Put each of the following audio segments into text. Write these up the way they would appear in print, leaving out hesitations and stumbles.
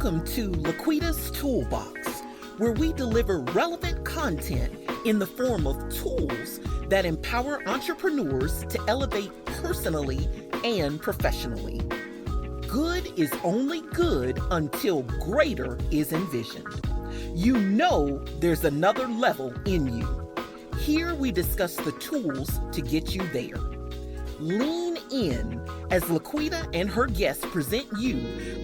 Welcome to LaQuita's Toolbox, where we deliver relevant content in the form of tools that empower entrepreneurs to elevate personally and professionally. Good is only good until greater is envisioned. You know there's another level in you. Here we discuss the tools to get you there. Lean in as LaQuita and her guests present you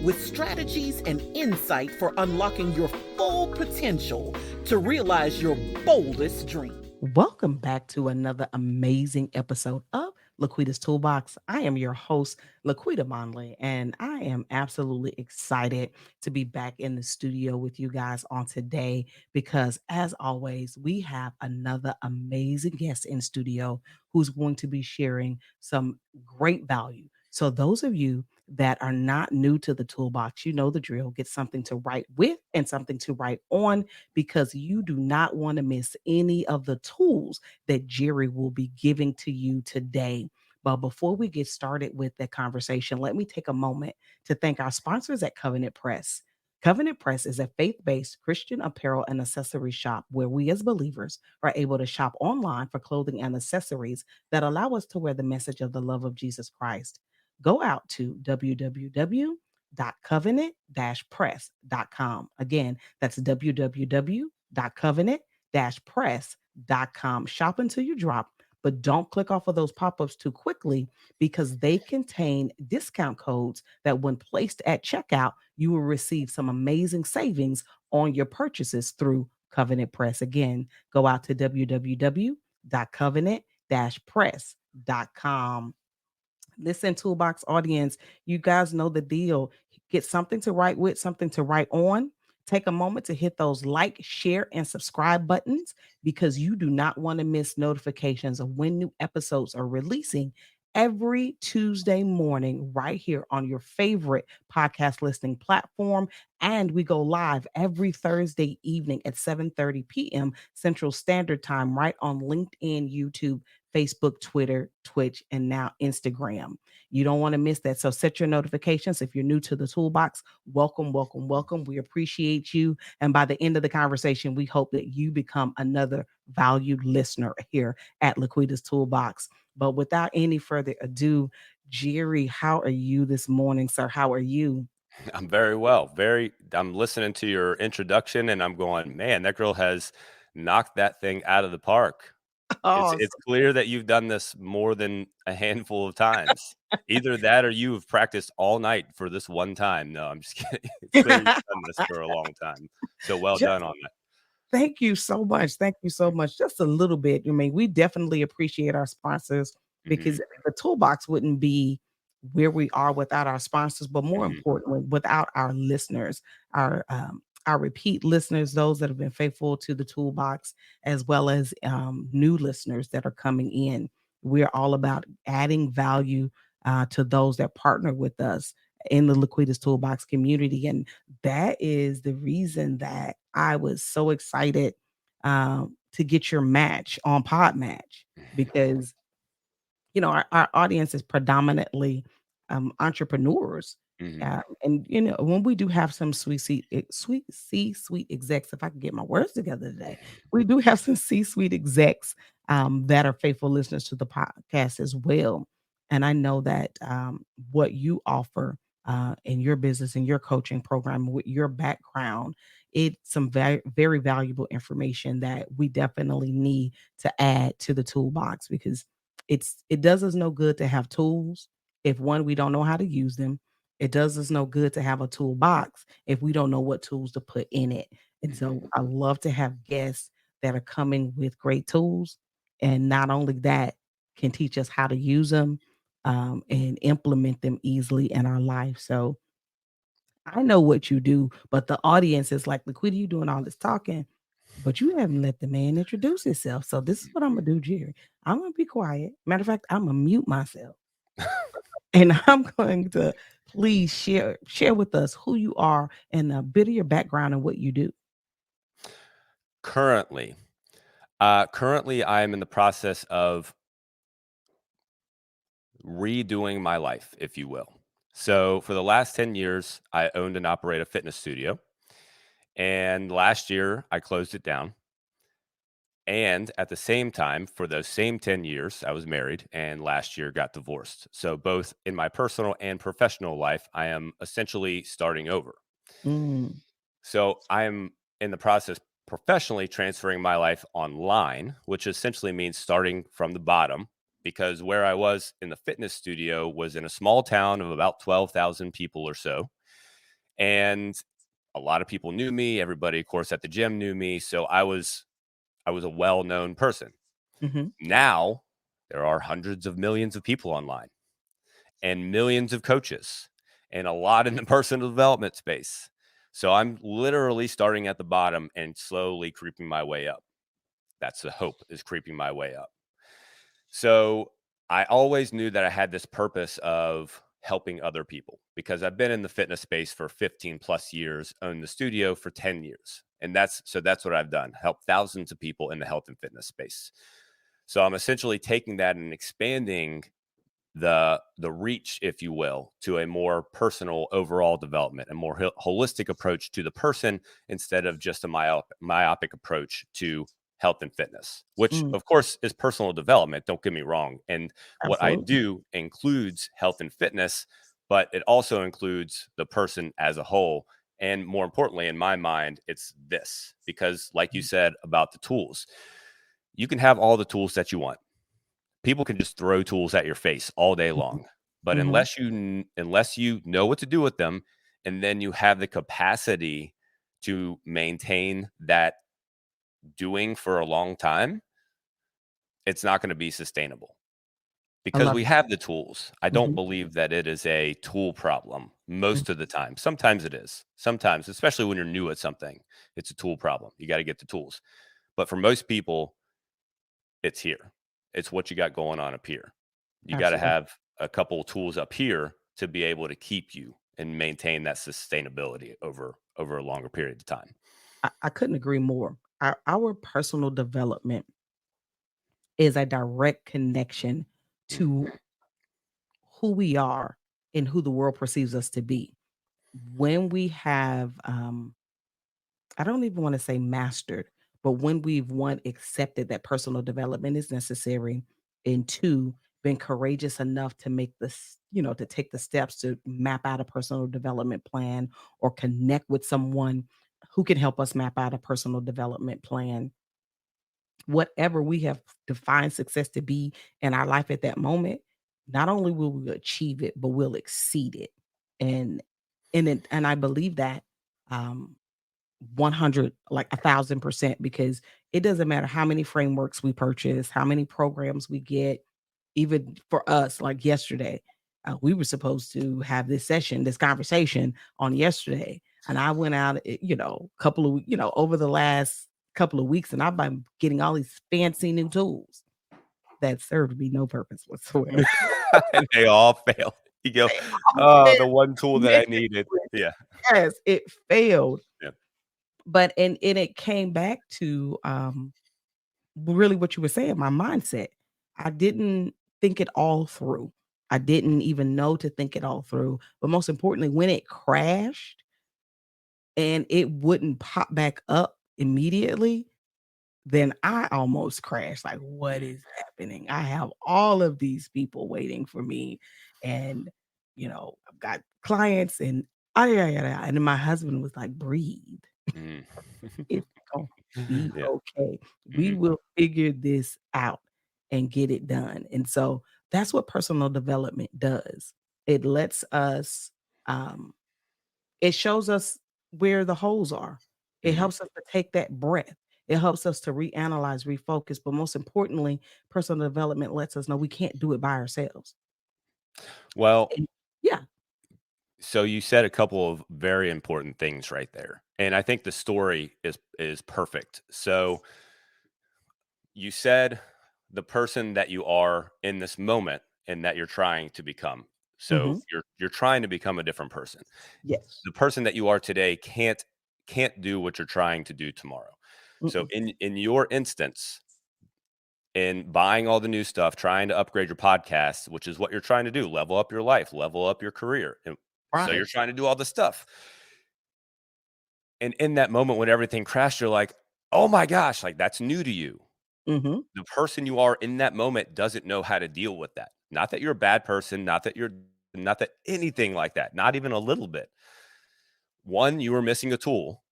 with strategies and insight for unlocking your full potential to realize your boldest dream. Welcome back to another amazing episode of LaQuita's Toolbox. I am your host, LaQuita Monley, and I am absolutely excited to be back in the studio with you guys on today because, as always, we have another amazing guest in studio who's going to be sharing some great value. So, those of you that are not new to the toolbox, you know the drill. Get something to write with and something to write on because you do not want to miss any of the tools that Jerry will be giving to you today. But before we get started with the conversation, let me take a moment to thank our sponsors at Covenant Press. Covenant Press is a faith based Christian apparel and accessory shop where we as believers are able to shop online for clothing and accessories that allow us to wear the message of the love of Jesus Christ. Go out to www.covenant-press.com. Again, that's www.covenant-press.com. Shop until you drop, but don't click off of those pop-ups too quickly because they contain discount codes that when placed at checkout, you will receive some amazing savings on your purchases through Covenant Press. Again, go out to www.covenant-press.com. Listen, Toolbox audience, you guys know the deal. Get something to write with, something to write on. Take a moment to hit those like, share, and subscribe buttons because you do not want to miss notifications of when new episodes are releasing every Tuesday morning right here on your favorite podcast listening platform. And we go live every Thursday evening at 7:30 p.m. Central Standard Time right on LinkedIn, YouTube, Facebook, Twitter, Twitch, and now Instagram. You don't want to miss that. So set your notifications. If you're new to the toolbox, welcome, welcome, welcome. We appreciate you. And by the end of the conversation, we hope that you become another valued listener here at LaQuita's Toolbox. But without any further ado, Jerry, how are you this morning, sir? How are you? I'm very well. I'm listening to your introduction and I'm going, man, that girl has knocked that thing out of the park. It's Oh, it's clear that you've done this more than a handful of times. Either that or you have practiced all night for this one time. No, I'm just kidding. It's clear you've done this for a long time. So well just done on that. thank you so much. Thank you so much. Just a little bit. I mean, we definitely appreciate our sponsors because Mhm, the toolbox wouldn't be where we are without our sponsors, but more mhm. importantly, without our listeners, our repeat listeners, those that have been faithful to the toolbox, as well as new listeners that are coming in. We're all about adding value to those that partner with us in the Liquida's Toolbox community. And that is the reason that I was so excited to get your match on Pod Match because our audience is predominantly entrepreneurs. Mhm. And when we do have some sweet C-suite execs, if I can get my words together today, we do have some C-suite execs that are faithful listeners to the podcast as well. And I know that what you offer in your business and your coaching program with your background, it's some very, very valuable information that we definitely need to add to the toolbox because it does us no good to have tools if one, we don't know how to use them. It does us no good to have a toolbox if we don't know what tools to put in it. And Mhm. so I love to have guests that are coming with great tools. And not only that, can teach us how to use them and implement them easily in our life. So I know what you do, but the audience is like, "Laquita, you doing all this talking, but you haven't let the man introduce himself." So this is what I'm gonna do, Jerry. I'm gonna be quiet. Matter of fact, I'm gonna mute myself, and I'm going to please share with us who you are and a bit of your background and what you do. Currently, I am in the process of redoing my life, if you will. So for the last 10 years, I owned and operate a fitness studio. And last year, I closed it down. And at the same time, for those same 10 years, I was married and last year got divorced. So both in my personal and professional life, I am essentially starting over. Mm, So I'm in the process professionally transferring my life online, which essentially means starting from the bottom because where I was in the fitness studio was in a small town of about 12,000 people or so. And a lot of people knew me. Everybody, of course, at the gym knew me. So I was a well-known person. mhm. Now there are hundreds of millions of people online and millions of coaches and a lot in the personal development space. So I'm literally starting at the bottom and slowly creeping my way up. That's the hope, is creeping my way up. So I always knew that I had this purpose of helping other people because I've been in the fitness space for 15 plus years, owned the studio for 10 years. And that's what I've done, help thousands of people in the health and fitness space. So I'm essentially taking that and expanding the reach, if you will, to a more personal overall development, a more holistic approach to the person instead of just a myopic approach to health and fitness, which Mm, of course is personal development. Don't get me wrong. And what I absolutely. do includes health and fitness, but it also includes the person as a whole. And more importantly, in my mind, it's this because, like you said about the tools, you can have all the tools that you want. People can just throw tools at your face all day Mhm, long, but mhm. unless you know what to do with them, and then you have the capacity to maintain that doing for a long time, it's not going to be sustainable I because love we have the tools. I don't mhm, believe that it is a tool problem mhm. most of the time. Sometimes it is. Sometimes, especially when you're new at something, it's a tool problem. You got to get the tools. But for most people, it's here. It's what you got going on up here. You got to Absolutely. have a couple of tools up here to be able to keep you and maintain that sustainability over a longer period of time. I couldn't agree more. Our personal development is a direct connection Mm, to who we are and who the world perceives us to be. When we have, I don't even want to say mastered, but when we've one accepted that personal development is necessary, and two, been courageous enough to make this, to take the steps to map out a personal development plan or connect with someone who can help us map out a personal development plan. Whatever we have defined success to be in our life at that moment, not only will we achieve it, but we'll exceed it. And and I believe that um 100, like 1,000%, because it doesn't matter how many frameworks we purchase, how many programs we get. Even for us, like yesterday, we were supposed to have this conversation on yesterday. And I went out, over the last couple of weeks, and I've been getting all these fancy new tools that served me no purpose whatsoever. and they all fail. You go, They all oh, failed the one tool that I needed. miserably. Yeah. Yes, it failed. Yeah. But and it came back to really what you were saying, my mindset. I didn't think it all through. I didn't even know to think it all through. But most importantly, when it crashed and it wouldn't pop back up immediately, then I almost crashed. Like, what Mm. is happening? I have all of these people waiting for me. And, I've got clients and and then my husband was like, breathe. Mm. It's gonna be Yeah. okay. We Mhm. will figure this out and get it done. And so that's what personal development does. It lets us, um, it shows us where the holes are. It Mhm. helps us to take that breath. It helps us to reanalyze, refocus. But most importantly, personal development lets us know we can't do it by ourselves. Well, And yeah. so you said a couple of very important things right there. And I think the story is perfect. So you said the person that you are in this moment and that you're trying to become. So Mhm. you're trying to become a different person. Yes. The person that you are today can't do what you're trying to do tomorrow. So Mm-mm. in your instance, and buying all the new stuff, trying to upgrade your podcast, which is what you're trying to do, level up your life, level up your career. And so you're Right. trying to do all this stuff. And in that moment when everything crashed, you're like, oh my gosh, like that's new to you. Mm-hmm. The person you are in that moment doesn't know how to deal with that. Not that you're a bad person, not that anything like that, not even a little bit. One, you were missing a tool,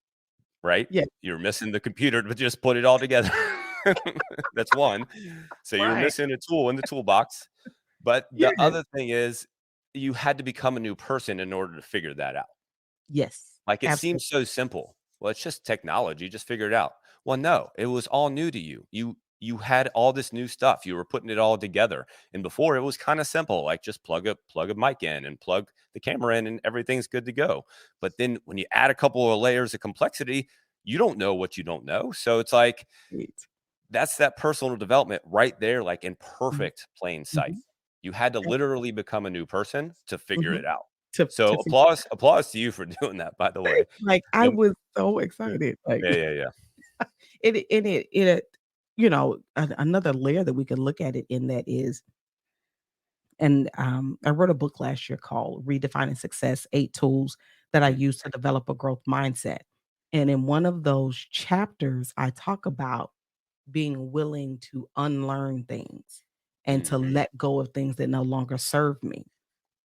right? Yeah. You're missing the computer to just put it all together. That's one. So you're Right. missing a tool in the toolbox. But the Yeah. other thing is you had to become a new person in order to figure that out. Yes. Like, it Absolutely. seems so simple. Well, it's just technology, just figure it out. Well, no, it was all new to you. You had all this new stuff. You were putting it all together. And before it was kind of simple, like just plug a mic in and plug the camera in and everything's good to go. But then when you add a couple of layers of complexity, you don't know what you don't know. So it's like Right. that's that personal development right there, like in Mhm. perfect plain sight. Mhm. You had to Ab literally become a new person to figure Mhm. it out. To So figure applause to you for doing that, by the way. like, I No, was so yeah, excited, like, yeah. another layer that we could look at it in that is and, I wrote a book last year called Redefining Success: 8 Tools That I Mm, Use to Develop a Growth Mindset, and in one of those chapters, I talk about being willing to unlearn things and to mhm, let go of things that no longer serve me.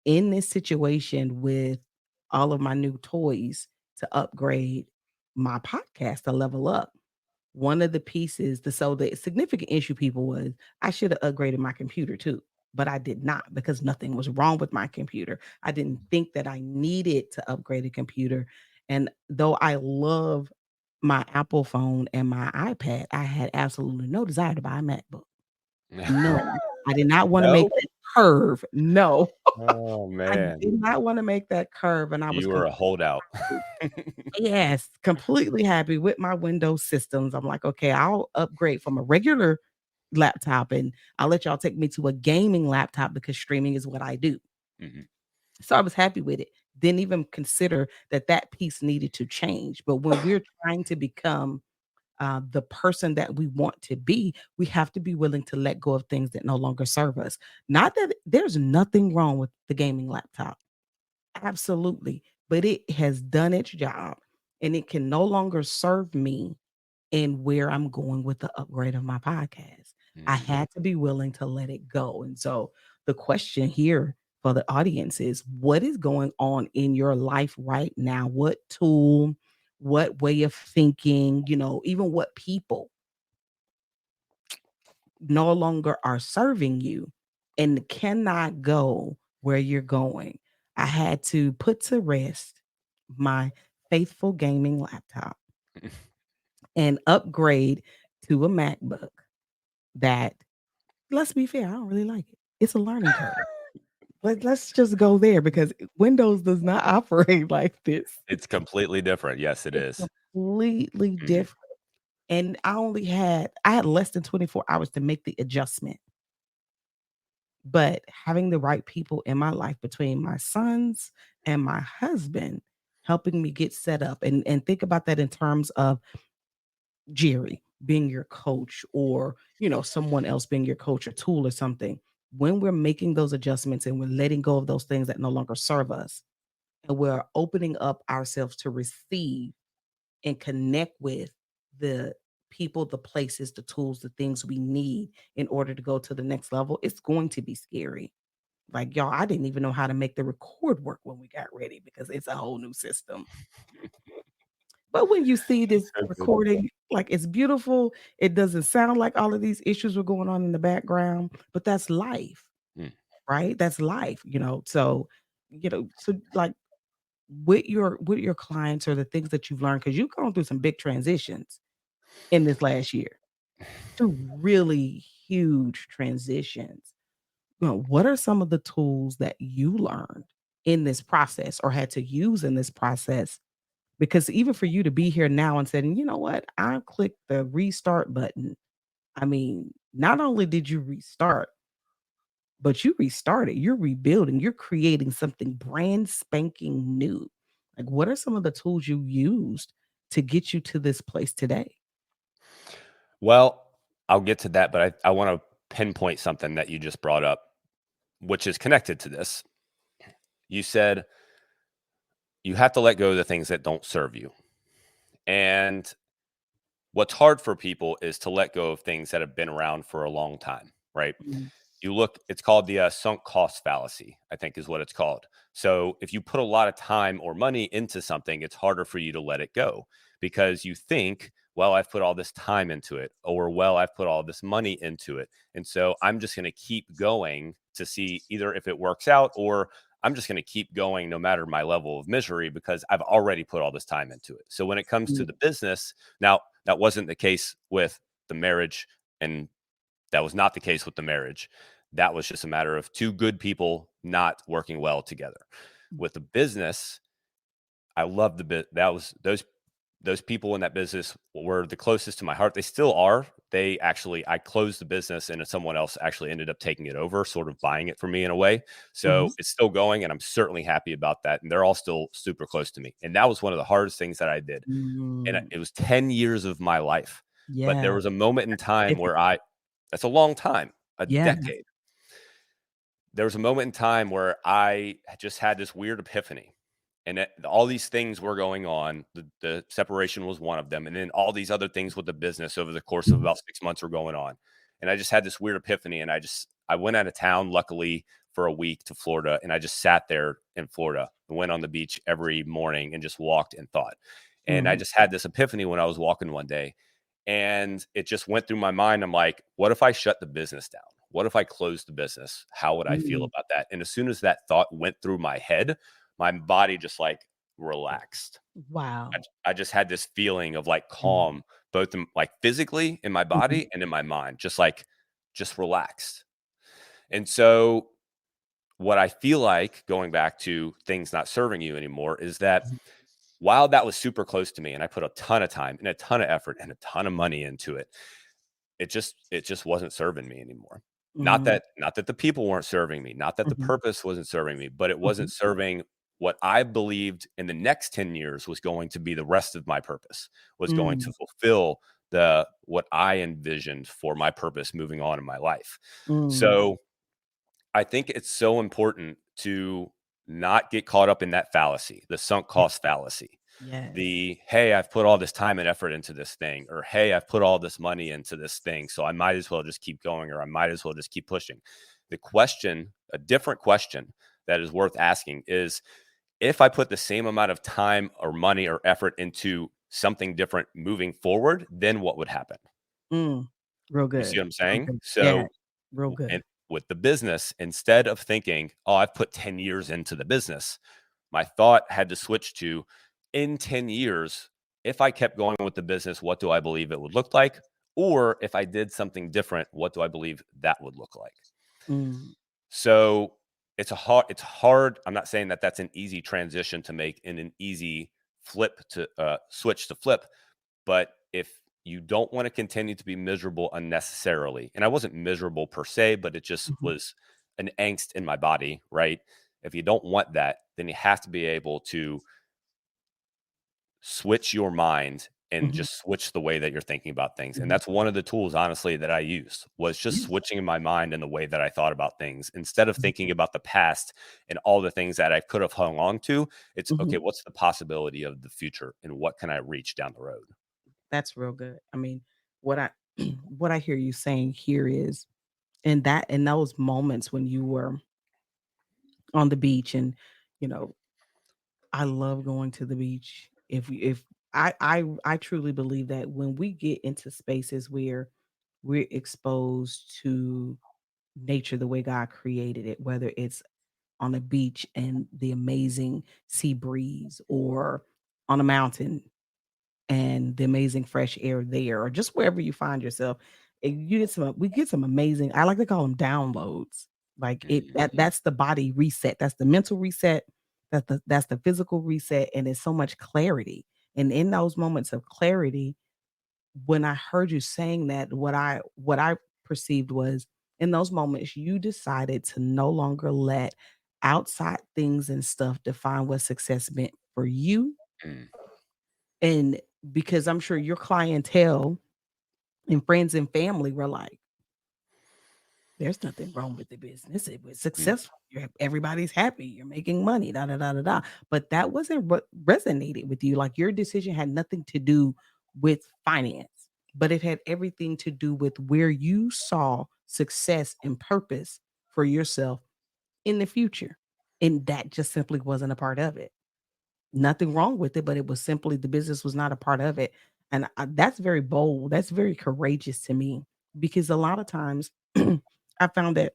In this situation with all of my new toys to upgrade my podcast to level up, one of the pieces the significant issue people was I should have upgraded my computer too, but I did not because nothing was wrong with my computer. I didn't think that I needed to upgrade a computer. And though I love my Apple phone and my iPad, I had absolutely no desire to buy a MacBook. None. I did not wanna make No? that curve. No. Oh, I man. did not wanna make that curve, and I was You were a completely holdout. happy. Yes, completely happy with my Windows systems. I'm like, "Okay, I'll upgrade from a regular laptop, and I'll let y'all take me to a gaming laptop because streaming is what I do." Mhm, So I was happy with it. Didn't even consider that that piece needed to change, but when we're trying to become the person that we want to be, we have to be willing to let go of things that no longer serve us. Not that there's nothing wrong with the gaming laptop. Absolutely. But it has done its job and it can no longer serve me in where I'm going with the upgrade of my podcast. I mhm. had to be willing to let it go. And so the question here for the audience is what is going on in your life right now? What tool, what way of thinking, even what people no longer are serving you and cannot go where you're going. I had to put to rest my faithful gaming laptop and upgrade to a MacBook that, let's be fair, I don't really like it. It's a learning curve. Let's just go there because Windows does not operate like this. It's completely different. Yes, it It's is. completely Mhm. different. And I had less than 24 hours to make the adjustment. But having the right people in my life between my sons and my husband helping me get set up and think about that in terms of Jerry being your coach or, someone else being your coach or tool or something. When we're making those adjustments and we're letting go of those things that no longer serve us and we're opening up ourselves to receive and connect with the people, the places, the tools, the things we need in order to go to the next level, it's going to be scary. Like, y'all, I didn't even know how to make the record work when we got ready because it's a whole new system. But when you see this So good. recording, like, it's beautiful. It doesn't sound like all of these issues were going on in the background, but that's life, Mm. right? That's life. So like with your clients or the things that you've learned, because you've gone through some big transitions in this last year, two really huge transitions. What are some of the tools that you learned in this process or had to use in this process? Because even for you to be here now and saying, you know what, I clicked the restart button. I mean, not only did you restart, but you restarted, you're rebuilding, you're creating something brand spanking new. Like, what are some of the tools you used to get you to this place today? Well, I'll get to that, but I want to pinpoint something that you just brought up, which is connected to this. You said you have to let go of the things that don't serve you. And what's hard for people is to let go of things that have been around for a long time, right? Mhm. You look, it's called the sunk cost fallacy, I think is what it's called. So if you put a lot of time or money into something, it's harder for you to let it go because you think, well, I've put all this time into it, or well, I've put all this money into it. And so I'm just going to keep going to see either if it works out, or I'm just going to keep going no matter my level of misery because I've already put all this time into it. So when it comes to Mm. the business, now that wasn't the case with the marriage, and that was not the case with the marriage. That was just a matter of two good people not working well together. With the business, I love the bit. That was those people in that business were the closest to my heart. They still are. I closed the business and someone else actually ended up taking it over, sort of buying it for me in a way. So Mhm. it's still going and I'm certainly happy about that. And they're all still super close to me. And that was one of the hardest things that I did. And Mm. it was 10 years of my life. But there Yeah. was a moment in time Significant. where that's a long time, a Yeah. decade. There was a moment in time where I just had this weird epiphany, and all these things were going on. The separation was one of them, and then all these other things with the business over the course of about 6 months were going on. And I just had this weird epiphany, and I went out of town, luckily, for a week to Florida, and I just sat there in Florida and went on the beach every morning and just walked and thought. And I Mhm. just had this epiphany when I was walking one day, and it just went through my mind. I'm like, what if I shut the business down? What if I closed the business? How would I feel Mm. about that? And as soon as that thought went through my head, my body just like relaxed. Wow. I just had this feeling of like Mm. calm, both like physically in my Mhm. body and in my mind, just relaxed. And so what I feel like, going back to things not serving you anymore, is that while that was super close to me and I put a ton of time and a ton of effort and a ton of money into it, it just wasn't serving me anymore. Mhm. Not that the people weren't serving me, not that the Mhm. purpose wasn't serving me, but it Mhm. wasn't serving what I believed in the next 10 years was going to be the rest of my purpose, was going Mm. to fulfill the what I envisioned for my purpose moving on in my life. Mm. So I think it's so important to not get caught up in that fallacy, the sunk Yeah. cost fallacy. Yes. The, hey, I've put all this time and effort into this thing, or hey, I've put all this money into this thing, so I might as well just keep going, or I might as well just keep pushing. A different question that is worth asking is, if I put the same amount of time or money or effort into something different moving forward, then what would happen? Mm. Real You see good. what I'm Real saying? good. Yeah. So Real and good. with the business, instead of thinking, oh, I've put 10 years into the business, my thought had to switch to, in 10 years, if I kept going with the business, what do I believe it would look like? Or if I did something different, what do I believe that would look like? Mm. So it's hard. I'm not saying that that's an easy transition to make and an easy switch to flip. But if you don't want to continue to be miserable unnecessarily, and I wasn't miserable per se, but it just Mhm. was an angst in my body, right? If you don't want that, then you have to be able to switch your mind and Mhm. just switch the way that you're thinking about things. And Mhm. that's one of the tools, honestly, that I used, was just Yeah. switching my mind in the way that I thought about things. Instead of Mhm. thinking about the past and all the things that I could have hung on to, it's okay, Mhm. what's the possibility of the future and what can I reach down the road? That's real good. I mean, what I what I hear you saying here is in those moments when you were on the beach and, you know, I love going to the beach. If I truly believe that when we get into spaces where we're exposed to nature the way God created it, whether it's on a beach and the amazing sea breeze or on a mountain and the amazing fresh air there, or just wherever you find yourself, and you get some we get some amazing, I like to call them downloads. Like Mhm. that's the body reset, that's the mental reset, that's the physical reset, and it's so much clarity. And in those moments of clarity, when I heard you saying that, what I perceived was in those moments you decided to no longer let outside things and stuff define what success meant for you. Mm. And because I'm sure your clientele And friends and family were like, there's nothing wrong with the business. It was Mm. successful. Everybody's happy. You're making money. Da da da da da. But that wasn't what resonated with you. Like your decision had nothing to do with finance, but it had everything to do with where you saw success and purpose for yourself in the future. And that just simply wasn't a part of it. Nothing wrong with it, but it was simply the business was not a part of it. And that's very bold. That's very courageous to me because a lot of times I found that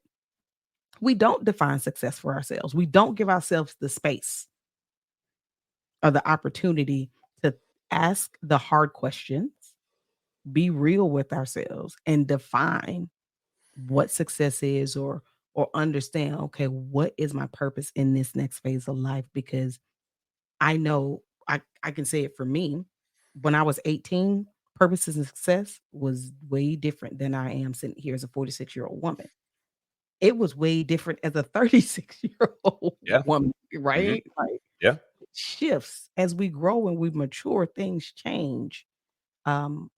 we don't define success for ourselves. We don't give ourselves the space or the opportunity to ask the hard questions, be real with ourselves, and define what success is or understand, okay, what is my purpose in this next phase of life? Because I know I can say it for me. When I was 18, purpose and success was way different than I am sitting here as a 46-year-old woman. It was way different as a 36-year-old Yeah. woman, Mhm. right? Like, Yeah. it shifts as we grow and we mature, things change. Um,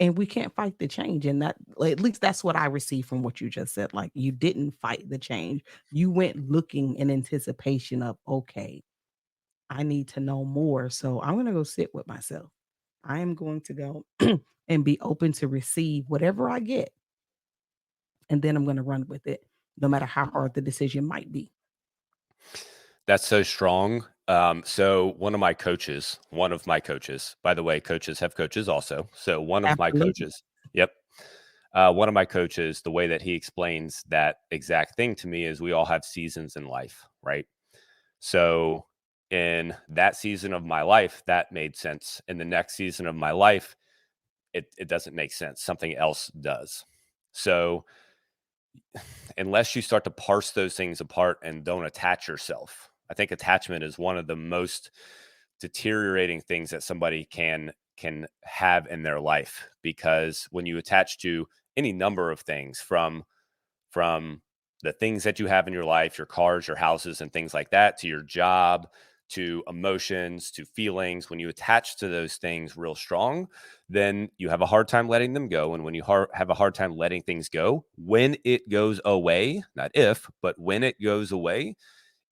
and we can't fight the change. And that, like, at least that's what I received from what you just said. Like, you didn't fight the change. You went looking in anticipation of, okay, I need to know more. So I'm going to go sit with myself. I am going to go and be open to receive whatever I get. And then I'm going to run with it, no matter how hard the decision might be. That's so strong. So one of my coaches, by the way, coaches have coaches also. So one of my Absolutely. coaches, yep. One of my coaches, the way that he explains that exact thing to me is we all have seasons in life, right? So in that season of my life, that made sense. In the next season of my life, it doesn't make sense. Something else does. So unless you start to parse those things apart and don't attach yourself, I think attachment is one of the most deteriorating things that somebody can have in their life, because when you attach to any number of things, from the things that you have in your life, your cars, your houses, and things like that, to your job, to emotions, to feelings, when you attach to those things real strong, then you have a hard time letting them go. And when you have a hard time letting things go, when it goes away, not if, but when it goes away,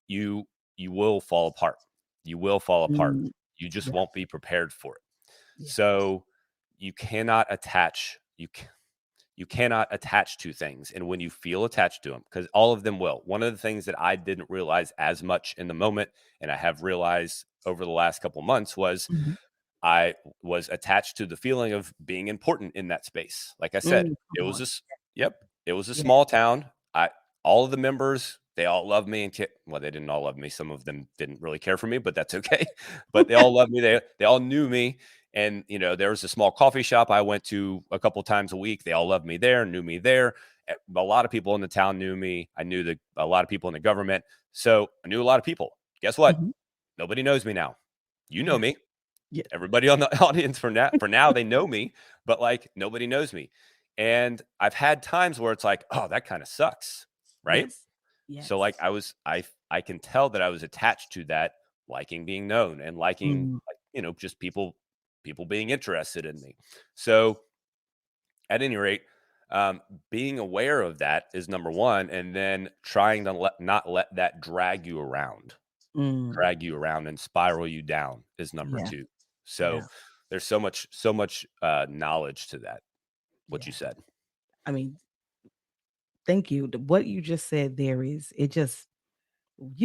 you you will fall apart. You will fall apart. Mm, You just yeah, won't be prepared for it. yeah. So you cannot attach. You cannot attach to things. And when you feel attached to them, because all of them will. One of the things that I didn't realize as much in the moment, and I have realized over the last couple months, was Mhm. I was attached to the feeling of being important in that space. Like I said, it Come was on. yep, it was a Yeah. small town. All of the members, they all love me, and well, they didn't all love me. Some of them didn't really care for me, but that's okay. But they all loved me. They all knew me. And there was a small coffee shop I went to a couple times a week. They all loved me there, knew me there. A lot of people in the town knew me. I knew a lot of people in the government. So I knew a lot of people. Guess what? Mhm. Nobody knows me now. You know Yeah. me. Yeah. Everybody on the audience for now they know me, but like nobody knows me. And I've had times where it's like, oh, that kind of sucks, right? Yes. So like Yes. I can tell that I was attached to that, liking being known and liking, Mm, like, just people being interested in me. So at any rate, being aware of that is number one, and then trying to not let that mm. drag you around and spiral you down is number Yeah. two. So Yeah. there's so much knowledge to that, what you Yeah. said. I mean, thank you. What you just said there you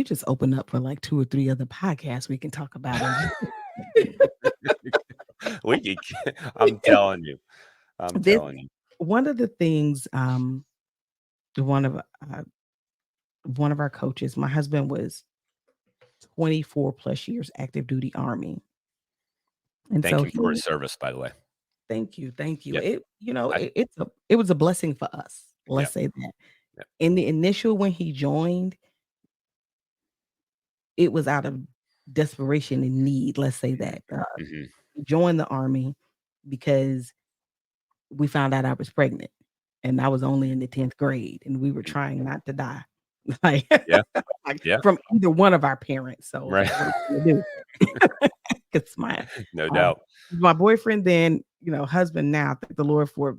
just open up for like 2 or 3 other podcasts we can talk about and I'm telling you. I'm this telling you. one of the things, one of uh, one of our coaches, my husband was 24 plus years active duty army. And Thank so him for his service, by the way. thank you, thank you. Yep. I, It was a blessing for us. Let's yep. say that. Yep. In the initial when he joined, it was out of desperation and need, let's say that. Hmm. He joined the army because we found out I was pregnant and I was only in the 10th grade and we were trying not to die. Like, Yeah. like Yeah. from either one of our parents. So Right. what are we gonna do? It's No uh, doubt. my boyfriend then, husband now, thank the Lord for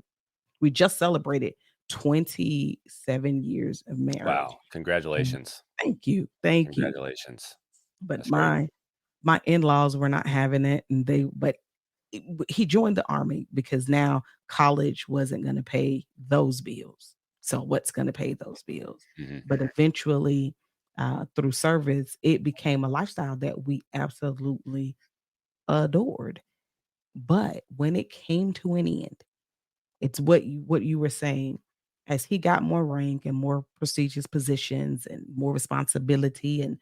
We just celebrated 27 years of marriage. Wow. Congratulations. Thank you. Thank you. Congratulations. But That's great. my in-laws were not having it, and he joined the army because now college wasn't going to pay those bills. So what's going to pay those bills? Mhm. But eventually, through service, it became a lifestyle that we absolutely adored. But when it came to an end, it's what you were saying. As he got more rank and more prestigious positions and more responsibility, and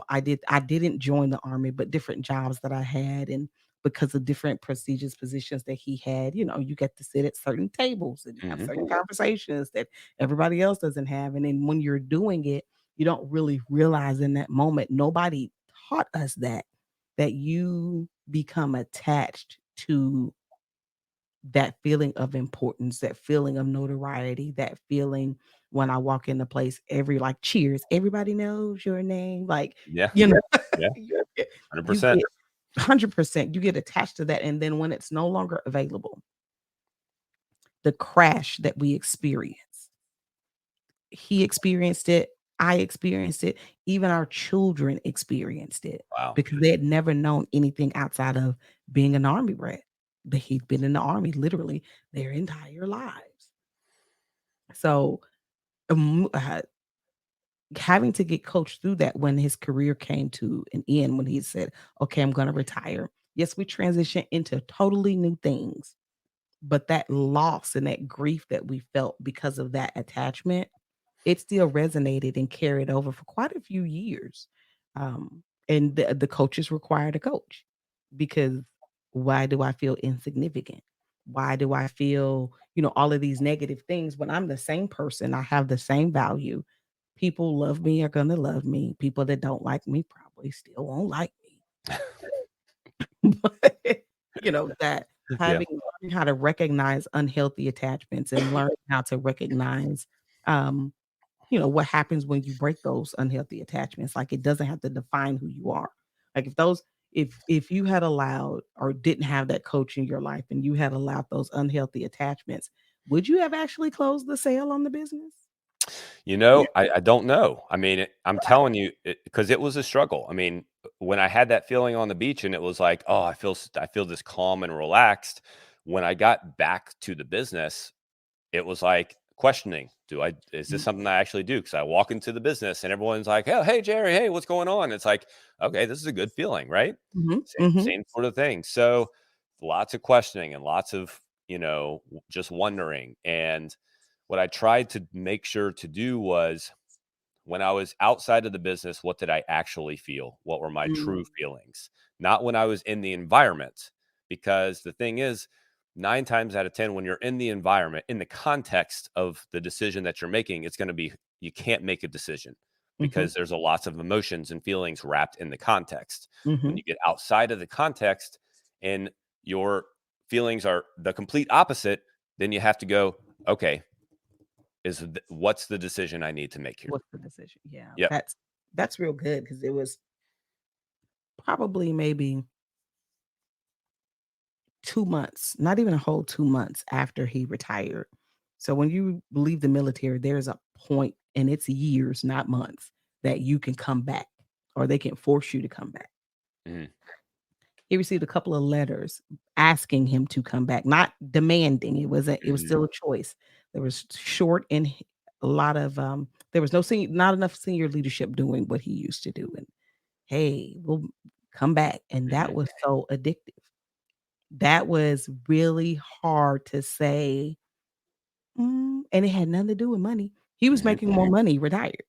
I didn't join the army, but different jobs that I had, and because of different prestigious positions that he had, you get to sit at certain tables and have Mhm. certain conversations that everybody else doesn't have. And then when you're doing it, you don't really realize in that moment. Nobody taught us that you become attached to that feeling of importance, that feeling of notoriety, that feeling when I walk in the place, like cheers, everybody knows your name. Like, Yeah. you know, Yeah. you get you 100%. get 100%, you get attached to that. And then when it's no longer available, the crash that we experience, he experienced it, I experienced it, even our children experienced it Wow. because they had never known anything outside of being an army brat. But he'd been in the army literally their entire lives. So, um, uh, having to get coached through that when his career came to an end, when he said, "Okay, I'm gonna retire." Yes, we transitioned into totally new things, but that loss and that grief that we felt because of that attachment, it still resonated and carried over for quite a few years. And the coaches required a coach because why do I feel insignificant? Why do I feel, all of these negative things when I'm the same person? I have the same value. People love me are going to love me. People that don't like me probably still won't like me. But, that Yeah. learning how to recognize unhealthy attachments and learning how to recognize, um, what happens when you break those unhealthy attachments. Like, it doesn't have to define who you are. Like, if you had allowed or didn't have that coach in your life and you had allowed those unhealthy attachments, would you have actually closed the sale on the business? I don't know. I mean, I'm telling you, because it was a struggle. I mean, when I had that feeling on the beach and it was like, oh, I feel this calm and relaxed. When I got back to the business, it was like questioning, is this Mhm, something I actually do? Because I walk into the business and everyone's like, oh, hey, Jerry, hey, what's going on? It's like, okay, this is a good feeling, right? mhm, Same, mhm, same sort of thing. So lots of questioning and lots of, just wondering. And what I tried to make sure to do was when I was outside of the business, what did I actually feel? What were my mm, true feelings? Not when I was in the environment. Because the thing is, 9 times out of 10, when you're in the environment, in the context of the decision that you're making, it's going to be, you can't make a decision mhm, because there's a lots of emotions and feelings wrapped in the context. When mhm. you get outside of the context and your feelings are the complete opposite, then you have to go, okay, what's the decision I need to make here? What's the decision? Yeah, Yep. that's real good because it was probably maybe 2 months, not even a whole 2 months after he retired. So when you leave the military, there's a point, and it's years, not months, that you can come back or they can force you to come back. Mhm. He received a couple of letters asking him to come back, not demanding. It was Mhm. still a choice. There was short and a lot of there was not enough senior leadership doing what he used to do. And hey, we'll come back. And that Mhm. was so addictive. That was really hard to say, and it had nothing to do with money. He was Mhm. making more money retired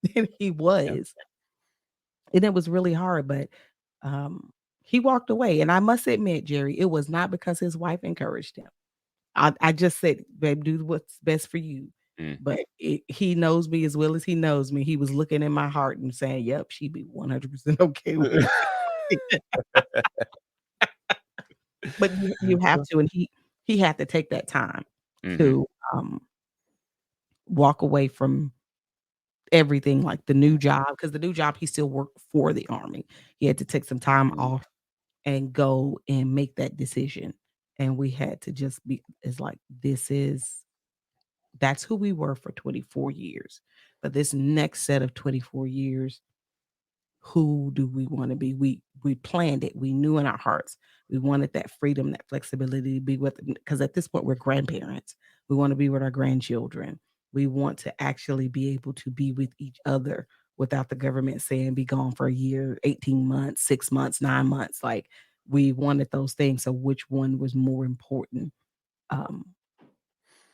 than he Yeah. was, and it was really hard, but, um, he walked away, and I must admit, Jerry, it was not because his wife encouraged him. I just said, "Babe, do what's best for you," Mm. but he knows me as well as he knows me. He was looking in my heart and saying, "Yep, she'd be 100% okay with it." But you have to, and he had to take that time Mhm. to, um, walk away from everything, like the new job, because the new job, he still worked for the army. He had to take some time Mhm. off and go and make that decision. And we had to just be, it's like, that's who we were for 24 years. But this next set of 24 years, who do we want to be? We planned it. We knew in our hearts we wanted that freedom, that flexibility to be with, because at this point we're grandparents. We want to be with our grandchildren. We want to actually be able to be with each other without the government saying be gone for a year, 18 months, 6 months, 9 months. Like, we wanted those things. So which one was more important? Um,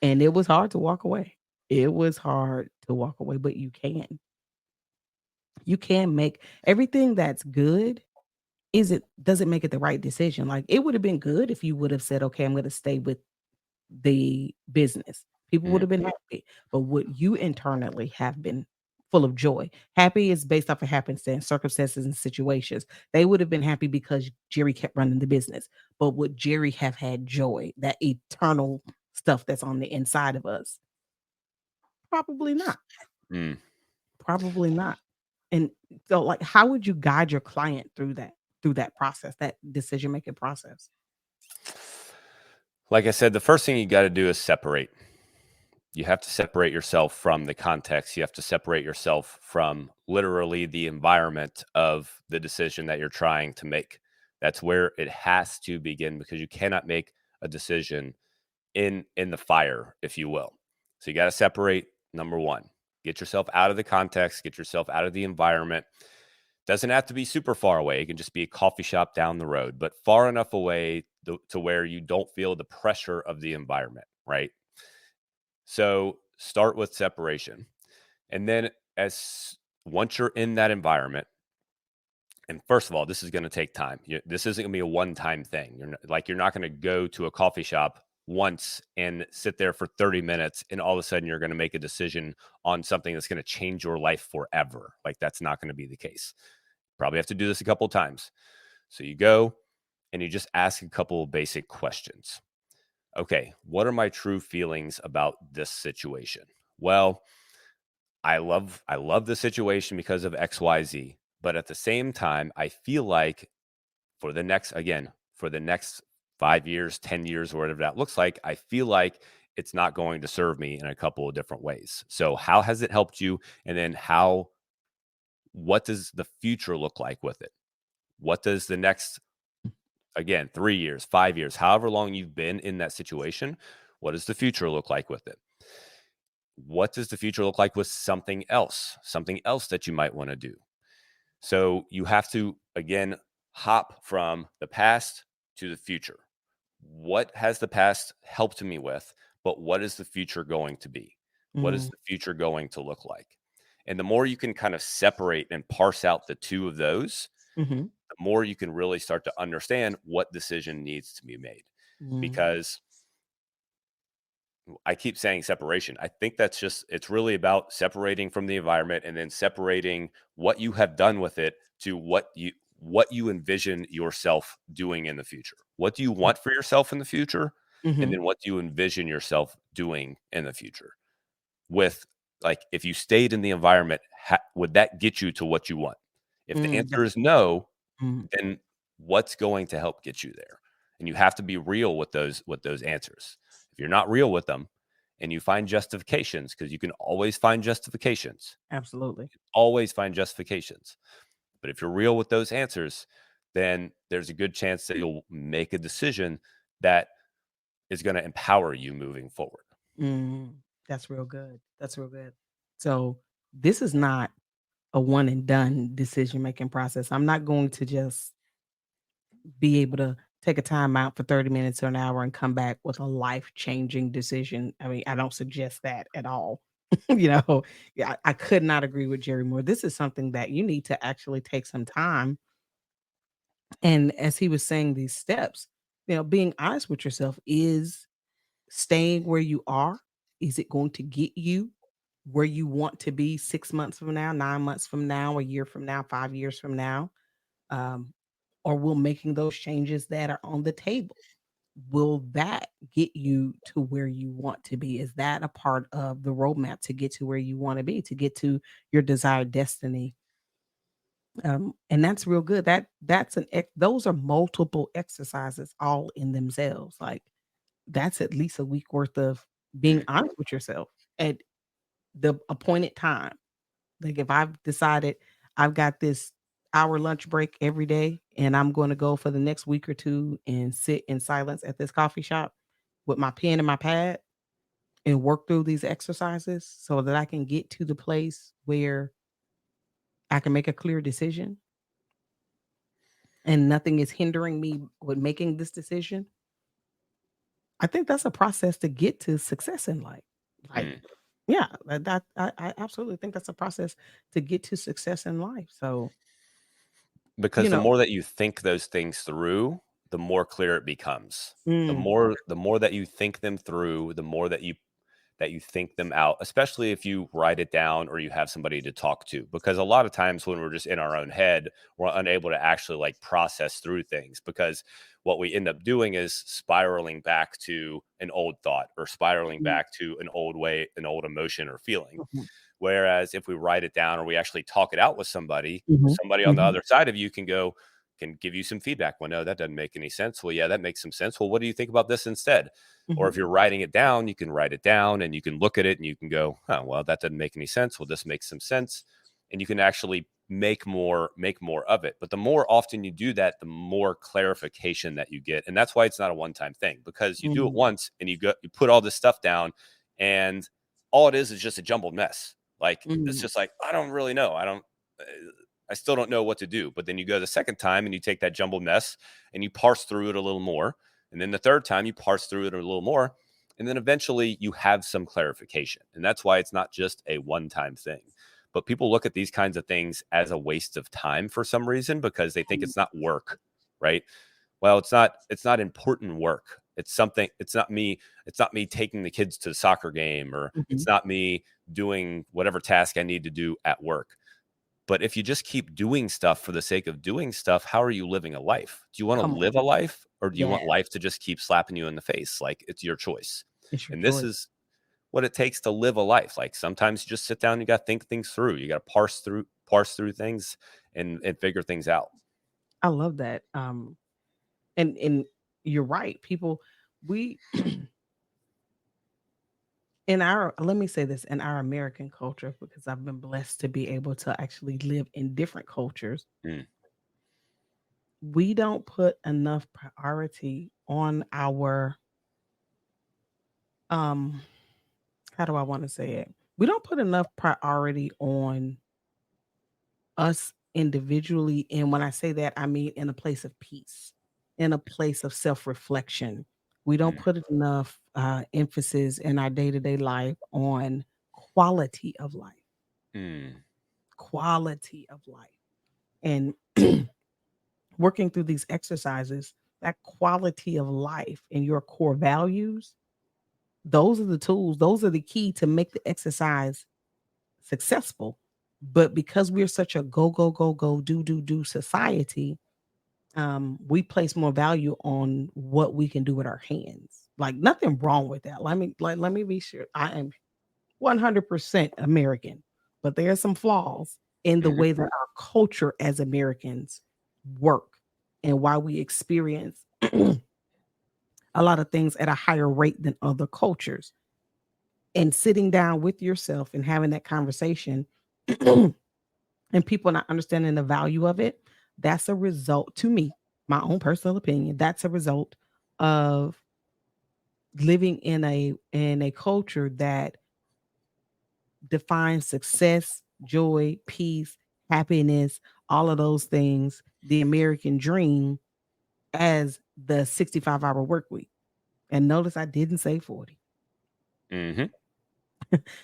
and it was hard to walk away. It was hard to walk away, but you can. You can make everything that's good. Is it doesn't make it the right decision. Like, it would have been good if you would have said, "Okay, I'm gonna stay with the business." People would Mm. have been happy, but would you internally have been full of joy? Happy is based off of happenstance, circumstances, and situations. They would have been happy because Jerry kept running the business, but would Jerry have had joy, that eternal stuff that's on the inside of us? Probably not. Mm. Probably not. And so, like, how would you guide your client through that process, that decision making process? Like I said, the first thing you got to do is separate. You have to separate yourself from the context. You have to separate yourself from literally the environment of the decision that you're trying to make. That's where it has to begin, because you cannot make a decision in the fire, if you will. So you got to separate. Number one, get yourself out of the context, get yourself out of the environment. Doesn't have to be super far away. It can just be a coffee shop down the road, but far enough away to where you don't feel the pressure of the environment, right? So start with separation. And then, as once you're in that environment, and first of all, this is going to take time. This isn't going to be a one-time thing. You're not going to go to a coffee shop once and sit there for 30 minutes and all of a sudden you're going to make a decision on something that's going to change your life forever. Like, that's not going to be the case. Probably have to do this a couple of times. So you go and you just ask a couple of basic questions. Okay, what are my true feelings about this situation? Well, I love the situation because of XYZ, but at the same time, I feel like for the next 5 years, 10 years, or whatever that looks like, I feel like it's not going to serve me in a couple of different ways. So how has it helped you? And then what does the future look like with it? What does the next, again, 3 years, 5 years, however long you've been in that situation, what does the future look like with it? What does the future look like with something else that you might want to do? So you have to, again, hop from the past to the future. What has the past helped me with, but what is the future going to be? What is Mm, the future going to look like? And the more you can kind of separate and parse out the two of those, mhm, the more you can really start to understand what decision needs to be made. mm, Because I keep saying separation. I think it's really about separating from the environment and then separating what you have done with it to what you envision yourself doing in the future. What do you want for yourself in the future? And mhm, then what do you envision yourself doing in the future? With, like, if you stayed in the environment, would that get you to what you want? If the mm, answer is no, mm, then what's going to help get you there? And you have to be real with those answers. If you're not real with them and you find justifications, because you can always find justifications, absolutely. always find justifications. But if you're real with those answers, then there's a good chance that you'll make a decision that is going to empower you moving forward. Mm, that's real good. That's real good. So, this is not a one and done decision making process. I'm not going to just be able to take a time out for 30 minutes or an hour and come back with a life changing decision. I mean, I don't suggest that at all. Yeah, I could not agree with Jerry more. This is something that you need to actually take some time. And as he was saying these steps, being honest with yourself, is staying where you are, is it going to get you where you want to be 6 months from now, 9 months from now, a year from now, 5 years from now? Um, or will making those changes that are on the table, will that get you to where you want to be? Is that a part of the roadmap to get to where you want to be, to get to your desired destiny? And that's real good. Those are multiple exercises all in themselves. Like that's at least a week worth of being Mm. honest with yourself at the appointed time. Like if I've decided I've got this hour lunch break every day and I'm going to go for the next week or two and sit in silence at this coffee shop with my pen and my pad and work through these exercises so that I can get to the place where I can make a clear decision and nothing is hindering me with making this decision. I think that's a process to get to success in life. Like, Mm. yeah, I absolutely think that's a process to get to success in life. So, you Because the know, more that you think those things through, the more clear it becomes. The mm, more the more that you think them through, the more that you think them out, especially if you write it down or you have somebody to talk to. Because a lot of times when we're just in our own head, we're unable to actually like process through things because what we end up doing is spiraling back to an old thought or spiraling mm, back to an old way, an old emotion or feeling. mhm, Whereas if we write it down or we actually talk it out with mhm, somebody on the mhm, other side of you can give you some feedback. Well, no, that doesn't make any sense. Well, yeah, that makes some sense. Well, what do you think about this instead? Or mhm, if you're writing it down, you can write it down and you can look at it and you can go, oh, well, that doesn't make any sense. Well, this makes some sense. And you can actually make more of it. But the more often you do that, the more clarification that you get. And that's why it's not a one-time thing, because you do it mm, once and you put all this stuff down and all it is just a jumbled mess. Like it's mm, just like, I don't really know. Uh, I still don't know what to do. But then you go the second time and you take that jumbled mess and you parse through it a little more. And then the third time you parse through it a little more. And then eventually you have some clarification. And that's why it's not just a one-time thing. But people look at these kinds of things as a waste of time for some reason because they think mm, it's not work, right? Well, it's not important work. It's not me taking the kids to the soccer game, or it's mhm. not me doing whatever task I need to do at work. But if you just keep doing stuff for the sake of doing stuff, how are you living a life? Do you want to Come on. live a life, or do you Yeah, want life to just keep slapping you in the face? Like it's your choice. it's your And this choice. is what it takes to live a life. Like sometimes you just sit down, you got to think things through. You got to parse through things and figure things out. I love that. And you're right. People, we in our let me say this in our American culture because I've been blessed to be able to actually live in different cultures. Mm, We don't put enough priority on our um how do I want to say it? We don't put enough priority on us individually. And when I say that, I mean in a place of peace, in a place of self reflection. We don't mm, put enough emphasis in our day to day life on quality of life, mm, quality of life. And working through these exercises, that quality of life and your core values, those are the tools, those are the key to make the exercise successful. But because we're such a go, go, go, go, do society, we place more value on what we can do with our hands. Like nothing wrong with that. Let me be sure. I am 100% American, but there are some flaws in the mhm, way that our culture as Americans work and why we experience a lot of things at a higher rate than other cultures. And sitting down with yourself and having that conversation and people not understanding the value of it, that's a result to me, my own personal opinion, that's a result of living in a culture that defines success, joy, peace, happiness, all of those things, the American dream as the 65-hour work week. And notice I didn't say 40. mhm,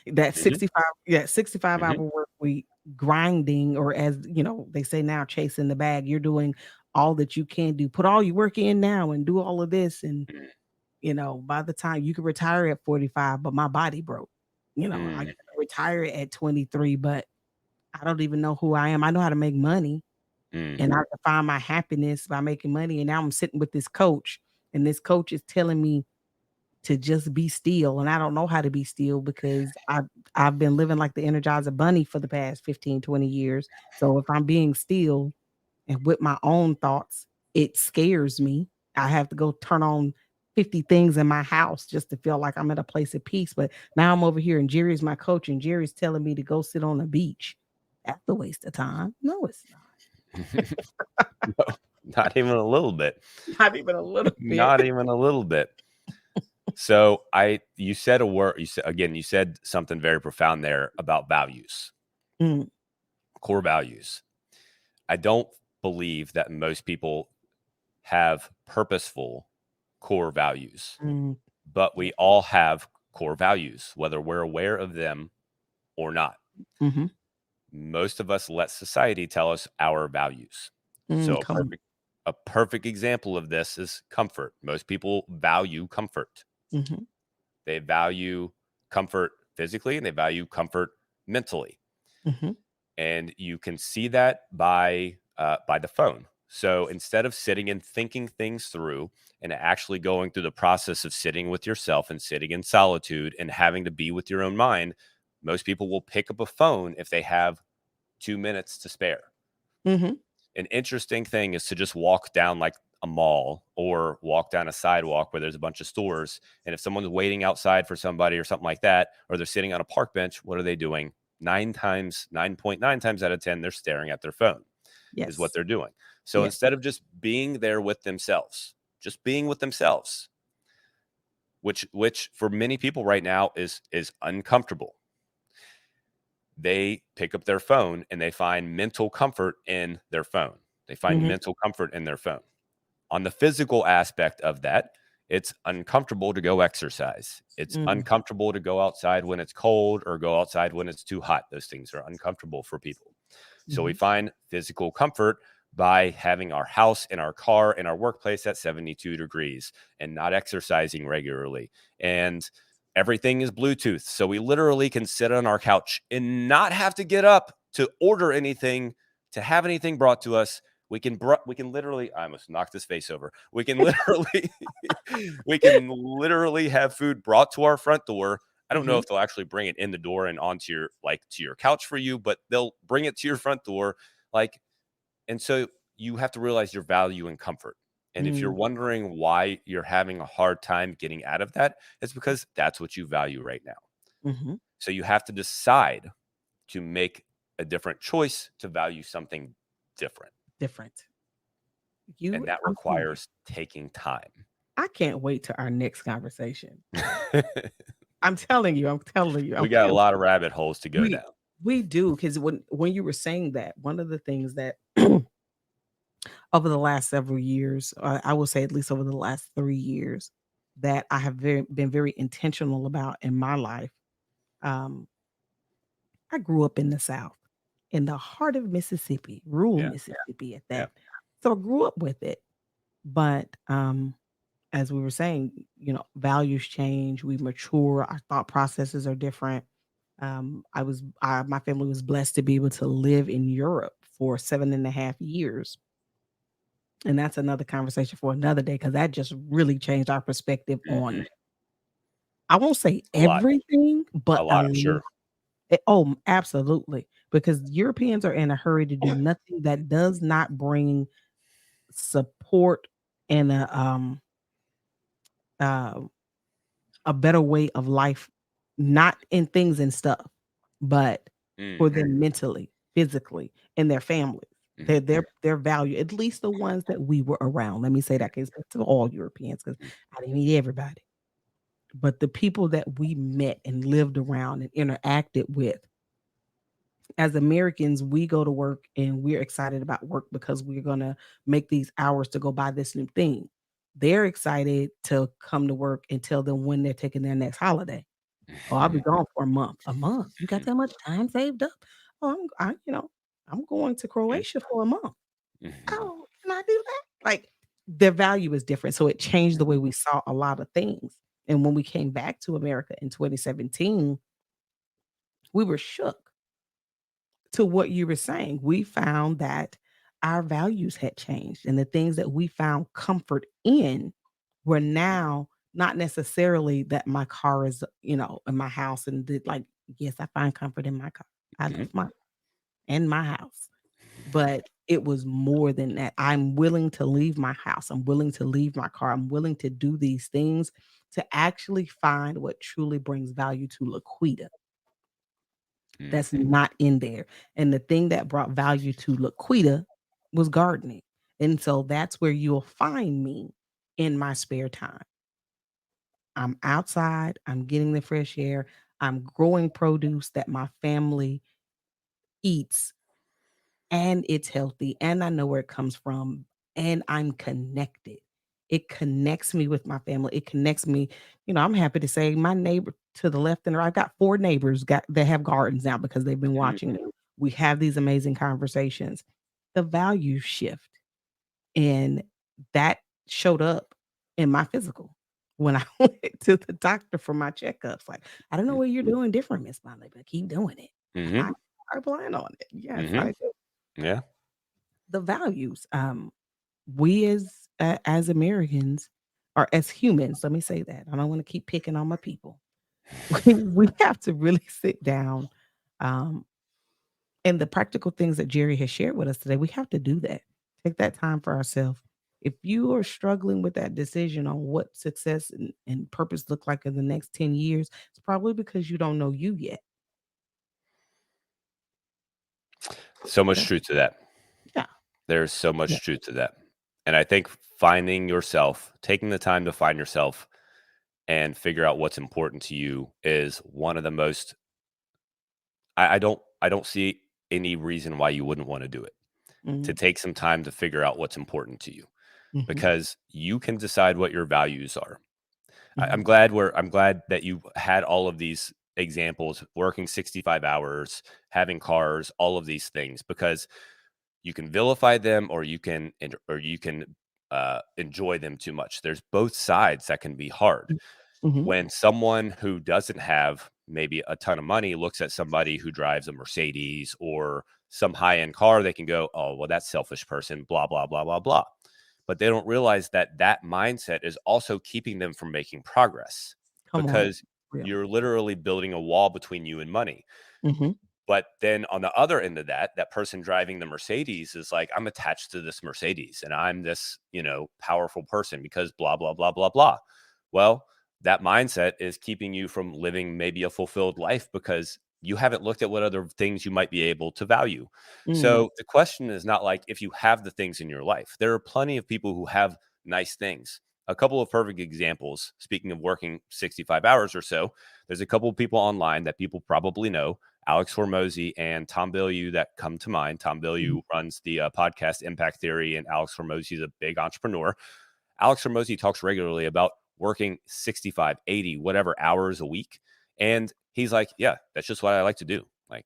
That mhm, 65, yeah, 65-hour mhm, work week grinding, or as they say now, chasing the bag. You're doing all that you can do. Put all your work in now and do all of this. And mm, by the time you can retire at 45, but my body broke. I mm, can retire at 23, but I don't even know who I am. I know how to make money mm, and I define my happiness by making money. And now I'm sitting with this coach, and this coach is telling me to just be still. And I don't know how to be still because I've been living like the Energizer Bunny for the past 15, 20 years. So if I'm being still and with my own thoughts, it scares me. I have to go turn on 50 things in my house just to feel like I'm at a place of peace. But now I'm over here and Jerry's my coach and Jerry's telling me to go sit on the beach. That's a waste of time. No, it's No, not even a little bit. not even a little bit. Not even a little bit. So you said a word, you said something very profound there about values, core values. I don't believe that most people have purposeful core values, but we all have core values, whether we're aware of them or not. Most of us let society tell us our values. So a perfect example of this is comfort. Most people value comfort. They value comfort physically and they value comfort mentally. And you can see that by the phone. So instead of sitting and thinking things through and actually going through the process of sitting with yourself and sitting in solitude and having to be with your own mind, most people will pick up a phone if they have 2 minutes to spare. An interesting thing is to just walk down like a mall or walk down a sidewalk where there's a bunch of stores. And if someone's waiting outside for somebody or something like that, or they're sitting on a park bench, what are they doing? 9.9 times out of 10, they're staring at their phone. Is what they're doing. So instead of just being there with themselves, just being with themselves, which for many people right now is uncomfortable. They pick up their phone and they find mental comfort in their phone. They find mental comfort in their phone. On the physical aspect of that, it's uncomfortable to go exercise. It's uncomfortable to go outside when it's cold or go outside when it's too hot. Those things are uncomfortable for people. So we find physical comfort by having our house and our car and our workplace at 72 degrees and not exercising regularly. And everything is Bluetooth. So we literally can sit on our couch and not have to get up to order anything, to have anything brought to us. We can literally, I almost knocked his face over. We can literally have food brought to our front door. I don't know if they'll actually bring it in the door and onto your couch for you, but they'll bring it to your front door. And so you have to realize your value in comfort. And if you're wondering why you're having a hard time getting out of that, it's because that's what you value right now. So you have to decide to make a different choice to value something different. And that requires taking time. I can't wait to our next conversation. I'm telling you. We got a lot of rabbit holes to go down. We do, because when you were saying that, one of the things that over the last several years, I will say at least over the last 3 years, that I have been very intentional about in my life. I grew up in the South, in the heart of Mississippi, rural Mississippi at that. So I grew up with it. But as we were saying, values change, we mature, our thought processes are different. My family was blessed to be able to live in Europe for 7.5 years. And that's another conversation for another day, because that just really changed our perspective on, I won't say everything, but a lot, I'm sure. Oh, absolutely. Because Europeans are in a hurry to do nothing that does not bring support and a better way of life, not in things and stuff, but for them mentally, physically, and their families. Their value, at least the ones that we were around. Let me say that, because to all Europeans, because I didn't meet everybody. But the people that we met and lived around and interacted with, as Americans, we go to work and we're excited about work because we're going to make these hours to go buy this new thing. They're excited to come to work and tell them when they're taking their next holiday. Oh, I'll be gone for a month. A month? You got that much time saved up? Oh, I'm going to Croatia for a month. Oh, can I do that? Like, their value is different. So it changed the way we saw a lot of things. And when we came back to America in 2017, we were shook to what you were saying. We found that our values had changed, and the things that we found comfort in were now not necessarily that my car is, in my house and like, yes, I find comfort in my car. I Mhm. love my and my house. But it was more than that. I'm willing to leave my house. I'm willing to leave my car. I'm willing to do these things to actually find what truly brings value to LaQuita Mm. that's not in there. And the thing that brought value to LaQuita was gardening. And so that's where you'll find me in my spare time. I'm outside, I'm getting the fresh air, I'm growing produce that my family eats, and it's healthy, and I know where it comes from, and I'm connected. It connects me with my family. It connects me. I'm happy to say my neighbor to the left and right. I've got 4 neighbors that have gardens now because they've been Mhm. watching me. We have these amazing conversations. The value shift, and that showed up in my physical when I went to the doctor for my checkups. Like, I don't know what you're doing different, Miss Molly, but keep doing it. And Mhm. I plan on it. Yes, Mhm. I do. Yeah. The values. We as Americans or as humans, let me say that. I don't want to keep picking on my people. We have to really sit down, um, and the practical things that Jerry has shared with us today, we have to do that. Take that time for ourselves. If you are struggling with that decision on what success and purpose look like in the next 10 years, it's probably because you don't know you yet. So much Yeah. truth to that. Yeah. There's so Yeah. much truth to that. And I think finding yourself, taking the time to find yourself and figure out what's important to you is one of the most I don't see any reason why you wouldn't want to do it. To Mhm. take some time to figure out what's important to you Mhm. because you can decide what your values are. I'm Mhm. glad I'm glad that you had all of these examples, working 65 hours, having cars, all of these things, because you can vilify them or you can enjoy them too much. There's both sides that can be hard. Mhm. When someone who doesn't have maybe a ton of money looks at somebody who drives a Mercedes or some high-end car, they can go, "Oh, well, that selfish person, blah, blah, blah, blah, blah." But they don't realize that that mindset is also keeping them from making progress Come on. because Real. you're literally building a wall between you and money. Mhm. But then on the other end of that, that person driving the Mercedes is like, I'm attached to this Mercedes and I'm this, powerful person because blah, blah, blah, blah, blah. Well, that mindset is keeping you from living maybe a fulfilled life because you haven't looked at what other things you might be able to value. Mm. So the question is not like if you have the things in your life. There are plenty of people who have nice things. A couple of perfect examples, speaking of working 65 hours or so, there's a couple of people online that people probably know, Alex Hormozy and Tom Bilyeu, that come to mind. Tom Mhm. Bilyeu runs the podcast Impact Theory, and Alex Hormozy is a big entrepreneur. Alex Hormozy talks regularly about working 65, 80, whatever hours a week. And he's like, yeah, that's just what I like to do. Like,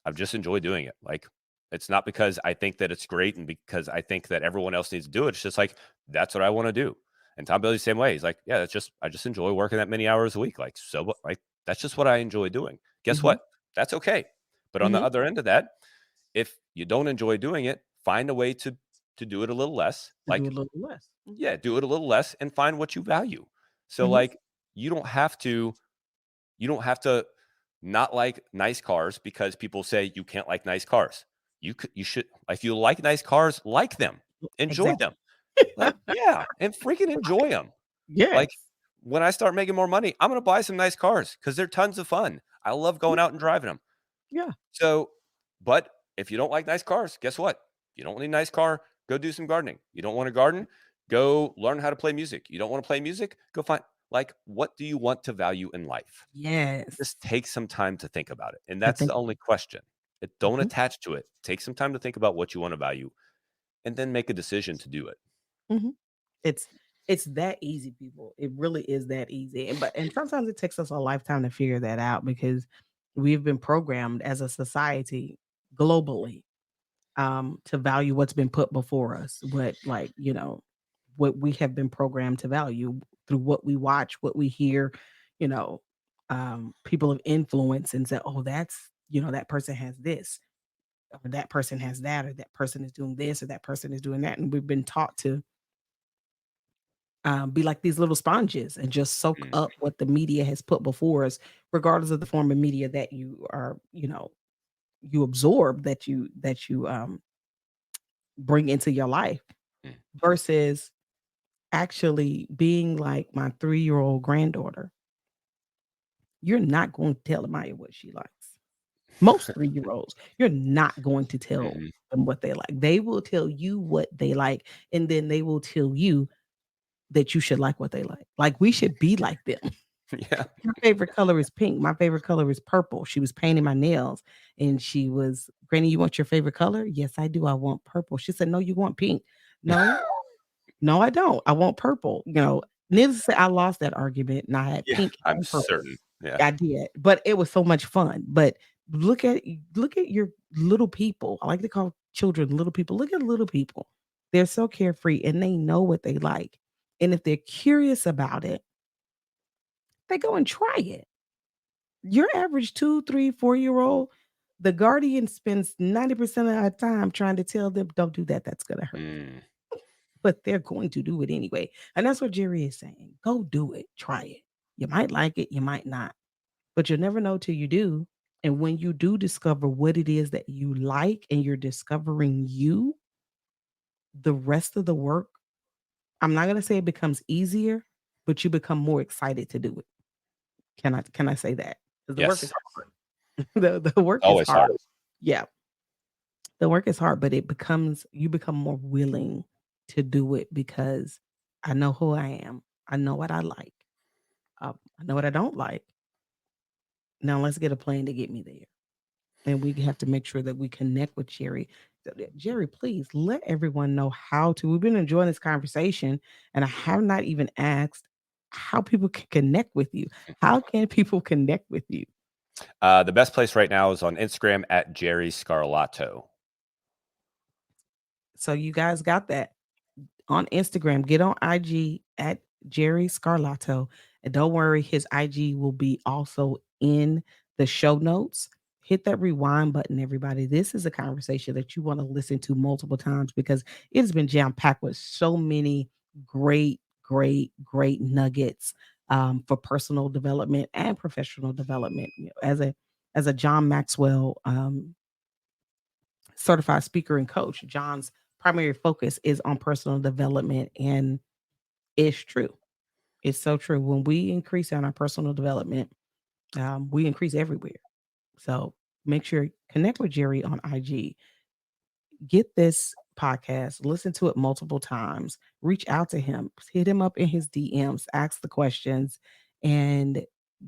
I've just enjoyed doing it. Like, it's not because I think that it's great and because I think that everyone else needs to do it. It's just like, that's what I want to do. And Tom Bilyeu's the same way. He's like, yeah, I just enjoy working that many hours a week. Like, so what? Like, that's just what I enjoy doing. Guess Mhm. what? That's okay. But on the Mhm. other end of that, if you don't enjoy doing it, find a way to do it a little less. To do a Like, little less. Mhm. yeah, do it a little less and find what you value. So Mhm. like you don't have to you don't have to not like nice cars because people say you can't like nice cars. You should, if you like nice cars, like them. Enjoy Exactly. them. Like, yeah, and freaking enjoy them. Like Yes. when I start making more money, I'm going to buy some nice cars cuz they're tons of fun. I love Yeah. going out and driving them. Yeah. So, but if you don't like nice cars, guess what? You don't need a nice car, go do some gardening. You don't want to garden, go learn how to play music. You don't want to play music, go find, like, what do you want to value in life? Yes. Just take some time to think about it. And I that's think the only question. Don't Mhm. attach to it. Take some time to think about what you want to value and then make a decision to do it. Mhm. It's it's that easy, people. It really is that easy. And sometimes it takes us a lifetime to figure that out because we've been programmed as a society globally to value what's been put before us, what we have been programmed to value through what we watch, what we hear, you know, people of influence and say, oh, that person has this, or that person has that, or that person is doing this, or that person is doing that. And we've been taught to be like these little sponges and just soak Mm, up what the media has put before us, regardless of the form of media that you are, you absorb, that you bring into your life, mm. versus actually being like my 3-year-old granddaughter. You're not going to tell Amaya what she likes. Most 3-year-olds, you're not going to tell Mhm. them what they like. They will tell you what they like, and then they will tell you that you should like what they like. Like, we should be like them. Yeah. Her favorite color is pink. My favorite color is purple. She was painting my nails and she was, "Granny, you want your favorite color?" "Yes, I do. I want purple." She said, "No, you want pink." "No, no, I don't. I want purple." Needless to say, I lost that argument and I had Yeah, pink I'm and purple. certain. Yeah. I did, but it was so much fun. But look at your little people. I like to call children little people. Look at little people. They're so carefree and they know what they like. And if they're curious about it, they go and try it. Your average 2, 3, 4-year old, the guardian spends 90% of our time trying to tell them, "Don't do that. That's gonna hurt." Mm, But they're going to do it anyway. And that's what Jerry is saying. Go do it. Try it. You might like it, you might not. But you'll never know till you do. And when you do discover what it is that you like and you're discovering you, the rest of the work, I'm not gonna say it becomes easier, but you become more excited to do it. Can I say that? Because the work is yes. hard. The work is Always hard. hard. Yeah. The work is hard, but you become more willing to do it because I know who I am. I know what I like. I know what I don't like. Now let's get a plan to get me there. And we have to make sure that we connect with Jerry. So, Jerry, please let everyone know how to. We've been enjoying this conversation, and I have not even asked how people can connect with you. How can people connect with you? The best place right now is on Instagram at Jerry Scarlato. So you guys got that on Instagram. Get on IG at Jerry Scarlato. And don't worry, his IG will be also in the show notes. Hit that rewind button, everybody. This is a conversation that you want to listen to multiple times because it has been jam packed with so many great, great, great nuggets for personal development and professional development. As a John Maxwell certified speaker and coach, John's primary focus is on personal development, and it's true. It's so true. When we increase on our personal development, we increase everywhere. So make sure connect with Jerry on IG. Get this podcast, listen to it multiple times, reach out to him, hit him up in his DMs, ask the questions, and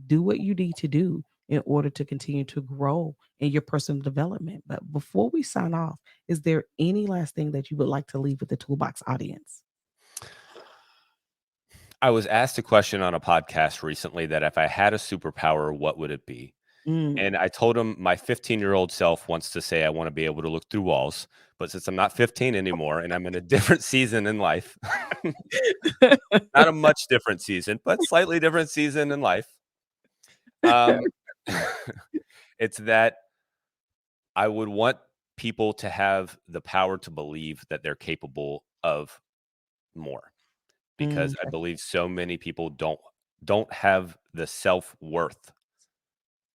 do what you need to do in order to continue to grow in your personal development. But before we sign off, is there any last thing that you would like to leave with the Toolbox audience? I was asked a question on a podcast recently that if I had a superpower, what would it be? Mm. And I told him my 15-year-old self wants to say I want to be able to look through walls. But since I'm not 15 anymore and I'm in a different season in life, not a much different season, but slightly different season in life, um, it's that I would want people to have the power to believe that they're capable of more, because I believe so many people don't have the self-worth.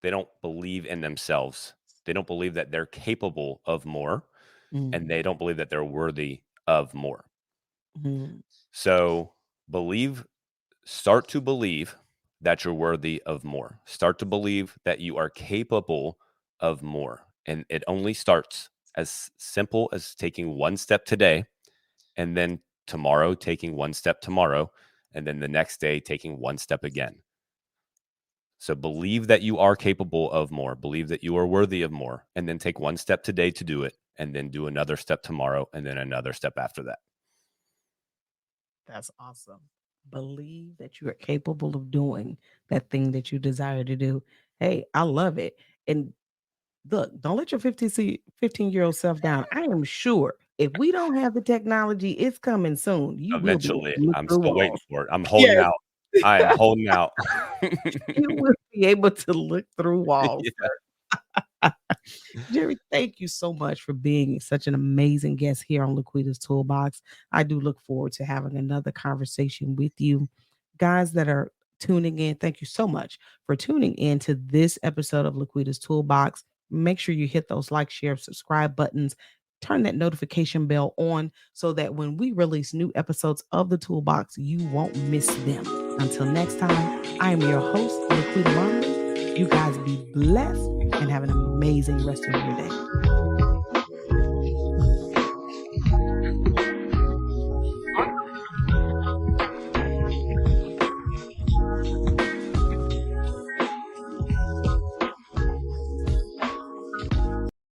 They don't believe in themselves. They don't believe that they're capable of more, and they don't believe that they're worthy of more. So start to believe that you're worthy of more. Start to believe that you are capable of more. And it only starts as simple as taking one step today, and then tomorrow taking one step tomorrow, and then the next day taking one step again. So believe that you are capable of more, believe that you are worthy of more, and then take one step today to do it, and then do another step tomorrow, and then another step after that. That's awesome. Believe that you are capable of doing that thing that you desire to do. Hey, I love it. And look, don't let your 15-year-old self down. I am sure if we don't have the technology, it's coming soon. You will be able Eventually, to look I'm through still waiting walls. for it. I'm holding Yes. out. I am holding out. You will be able to look through walls. Yeah. Jerry, thank you so much for being such an amazing guest here on LaQuita's Toolbox. I do look forward to having another conversation with you. Guys that are tuning in, thank you so much for tuning in to this episode of LaQuita's Toolbox. Make sure you hit those like, share, subscribe buttons. Turn that notification bell on so that when we release new episodes of the Toolbox, you won't miss them. Until next time, I am your host, LaQuita Romney. You guys be blessed and have an amazing rest of your day.